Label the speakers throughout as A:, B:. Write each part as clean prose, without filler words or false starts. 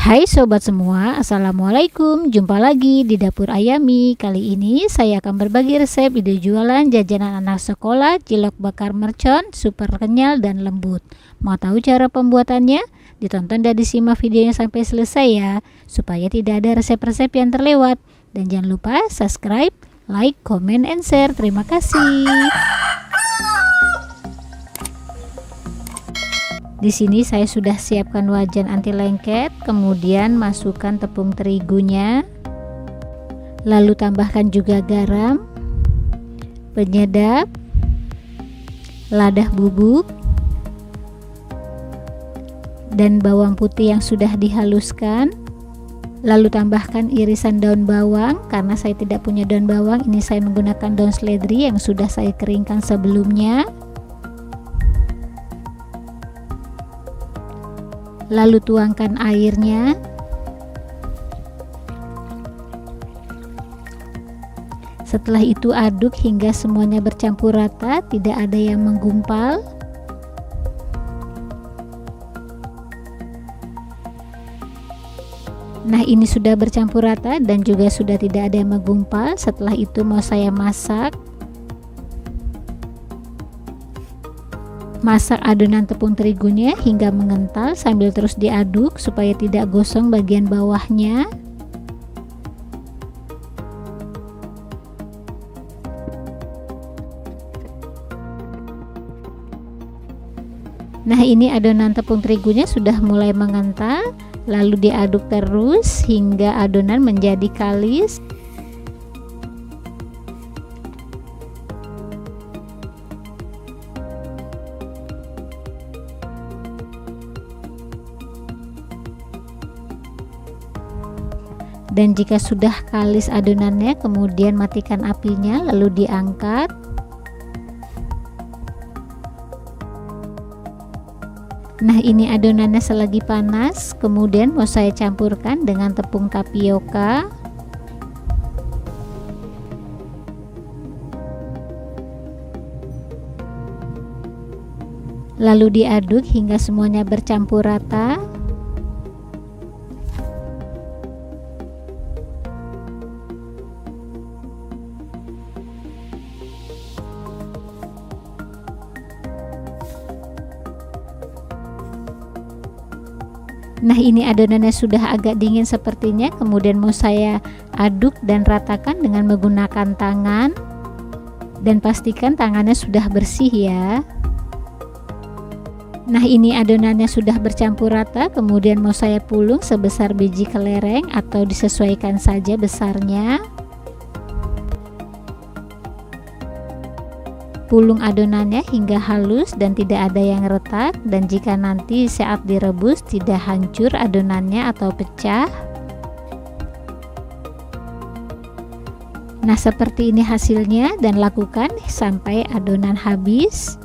A: Hai sobat semua, assalamualaikum. Jumpa lagi di dapur Ayami. Kali ini saya akan berbagi resep ide jualan jajanan anak sekolah cilok bakar mercon super kenyal dan lembut. Mau tahu cara pembuatannya? Ditonton dan disimak videonya sampai selesai ya, supaya tidak ada resep-resep yang terlewat. Dan jangan lupa subscribe, like, comment, and share. Terima kasih. Di sini saya sudah siapkan wajan anti lengket, kemudian masukkan tepung terigunya, lalu tambahkan juga garam, penyedap, lada bubuk, dan bawang putih yang sudah dihaluskan. Lalu tambahkan irisan daun bawang. Karena saya tidak punya daun bawang, ini saya menggunakan daun seledri yang sudah saya keringkan sebelumnya. Lalu tuangkan airnya. Setelah itu aduk hingga semuanya bercampur rata, tidak ada yang menggumpal. Nah, ini sudah bercampur rata dan juga sudah tidak ada yang menggumpal. Setelah itu mau saya masak adonan tepung terigunya hingga mengental sambil terus diaduk supaya tidak gosong bagian bawahnya. Nah, ini adonan tepung terigunya sudah mulai mengental, lalu diaduk terus hingga adonan menjadi kalis. Dan jika sudah kalis adonannya, kemudian matikan apinya lalu diangkat. Nah, ini adonannya selagi panas, kemudian mau saya campurkan dengan tepung tapioka. Lalu diaduk hingga semuanya bercampur rata. Nah, ini adonannya sudah agak dingin sepertinya, kemudian mau saya aduk dan ratakan dengan menggunakan tangan, dan pastikan tangannya sudah bersih ya. Nah, ini adonannya sudah bercampur rata, kemudian mau saya pulung sebesar biji kelereng atau disesuaikan saja besarnya. Pulung adonannya hingga halus dan tidak ada yang retak, dan jika nanti saat direbus tidak hancur adonannya atau pecah. Nah, seperti ini hasilnya, dan lakukan sampai adonan habis.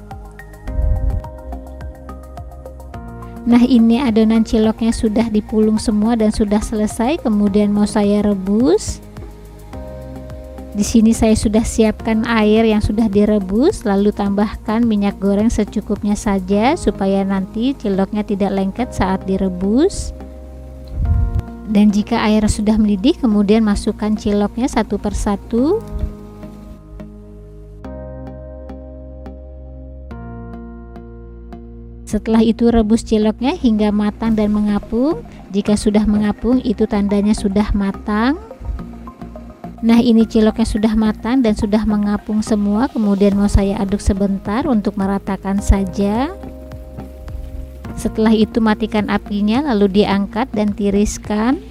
A: Nah, ini adonan ciloknya sudah dipulung semua dan sudah selesai, kemudian mau saya rebus. Di sini saya sudah siapkan air yang sudah direbus, lalu tambahkan minyak goreng secukupnya saja supaya nanti ciloknya tidak lengket saat direbus. Dan jika air sudah mendidih, kemudian masukkan ciloknya satu persatu. Setelah itu rebus ciloknya hingga matang dan mengapung. Jika sudah mengapung, itu tandanya sudah matang. Nah, ini ciloknya sudah matang dan sudah mengapung semua, kemudian mau saya aduk sebentar untuk meratakan saja. Setelah itu matikan apinya lalu diangkat dan tiriskan.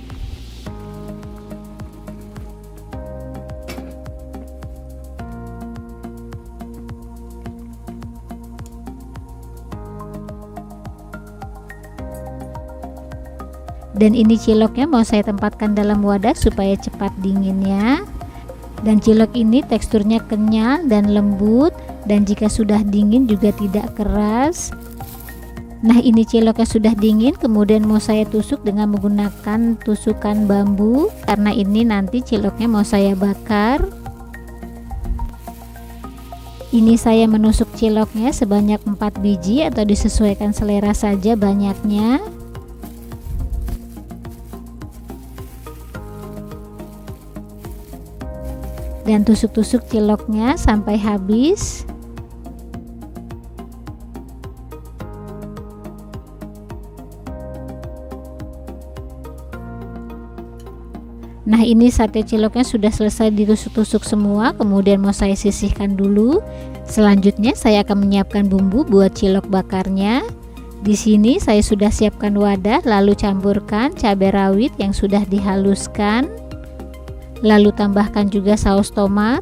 A: Dan ini ciloknya mau saya tempatkan dalam wadah supaya cepat dinginnya. Dan cilok ini teksturnya kenyal dan lembut, dan jika sudah dingin juga tidak keras. Nah, ini ciloknya sudah dingin, kemudian mau saya tusuk dengan menggunakan tusukan bambu, karena ini nanti ciloknya mau saya bakar. Ini saya menusuk ciloknya sebanyak 4 biji atau disesuaikan selera saja banyaknya. dan tusuk-tusuk ciloknya sampai habis. Nah, ini sate ciloknya sudah selesai ditusuk-tusuk semua, kemudian mau saya sisihkan dulu. Selanjutnya saya akan menyiapkan bumbu buat cilok bakarnya. Di sini saya sudah siapkan wadah, lalu campurkan cabai rawit yang sudah dihaluskan. Lalu tambahkan juga saus tomat.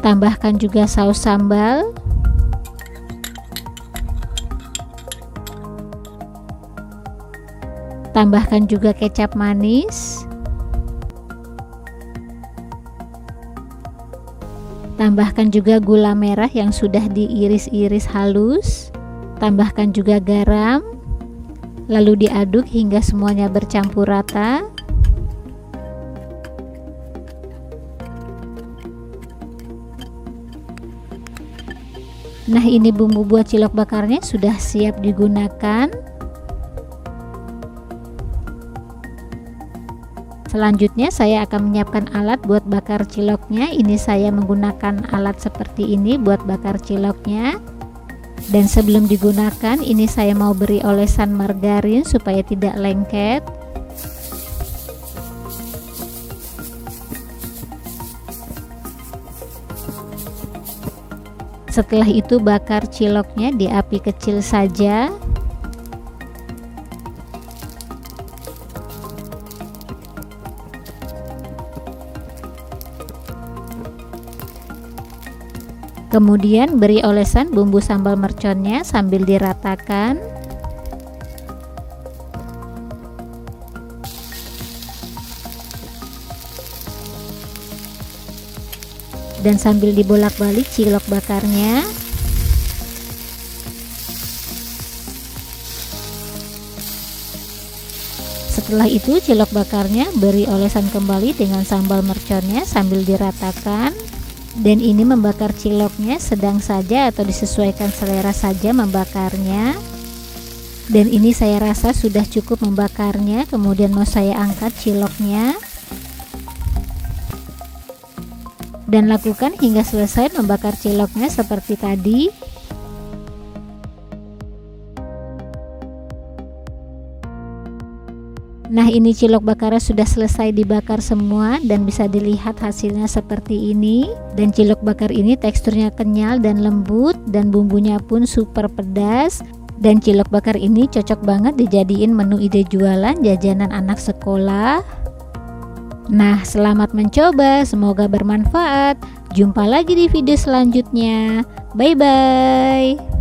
A: Tambahkan juga saus sambal. Tambahkan juga kecap manis. Tambahkan juga gula merah yang sudah diiris-iris halus. Tambahkan juga garam. Lalu diaduk hingga semuanya bercampur rata. Nah, ini bumbu buat cilok bakarnya sudah siap digunakan. Selanjutnya saya akan menyiapkan alat buat bakar ciloknya. Ini saya menggunakan alat seperti ini buat bakar ciloknya. Dan sebelum digunakan, ini saya mau beri olesan margarin supaya tidak lengket. Setelah itu bakar ciloknya di api kecil saja. Kemudian beri olesan bumbu sambal merconnya sambil diratakan. Dan sambil dibolak-balik cilok bakarnya. Setelah itu cilok bakarnya beri olesan kembali dengan sambal merconnya sambil diratakan. Dan ini membakar ciloknya sedang saja atau disesuaikan selera saja membakarnya. Dan ini saya rasa sudah cukup membakarnya. Kemudian mau saya angkat ciloknya. Dan lakukan hingga selesai membakar ciloknya seperti tadi. Nah, ini cilok bakarnya sudah selesai dibakar semua dan bisa dilihat hasilnya seperti ini. Dan cilok bakar ini teksturnya kenyal dan lembut dan bumbunya pun super pedas. Dan cilok bakar ini cocok banget dijadiin menu ide jualan jajanan anak sekolah. Nah, selamat mencoba, semoga bermanfaat. Jumpa lagi di video selanjutnya. Bye bye.